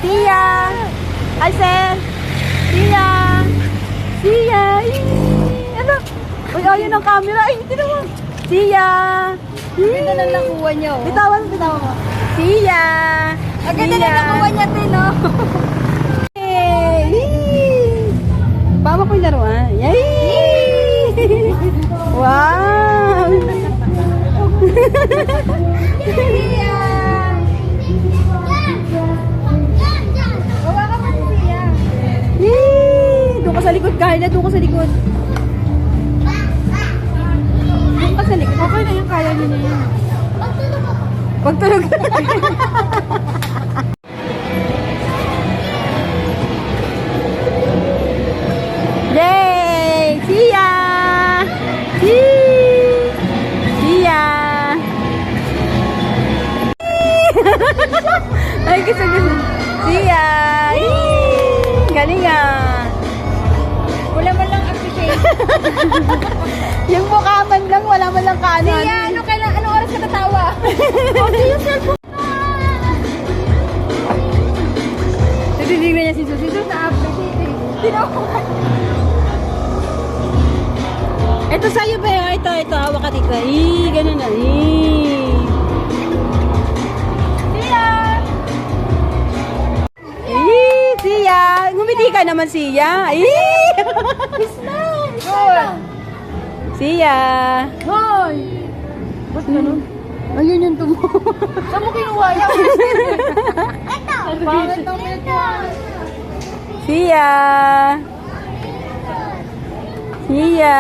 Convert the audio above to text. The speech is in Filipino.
Sia! Alsen! Sia! Sia! Ano? Uy, ayun ang camera. Ay, hindi naman. Sia! Ang ganda na nakuha niya, oh. Bitawan mo. Sia! Ang ganda na nakuha niya din, oh. Pama ko yung laruan. Yay! Wow! Sia! Bawa ka pa si Sia. Yay! Doon ka sa likod, Carla. Doon ka sa likod. Doon ka sa likod. Okay na yung kaya niya na yun. Pagtulog. Yay! Sia! Sia! Ay, gusto. Sia! Galing ah! Wala man lang appreciate. Yung mukha man lang, wala man lang kanan. Sia, anong oras ka tatawa? Okay, yung cellphone. Natitignan niya si Susi. Ito na-appreciate eh. Tinawa. Ito sa'yo ba? Ito, hawak ka dito. Ganun na. Sia! Sia! Ngumiti ka naman, Sia. Smile! Sia! Hoy! Ba't ganun? Ayun yung tumo. Saan mo kinuha yan? Ito! Bakit ang ito? Sia! Sia!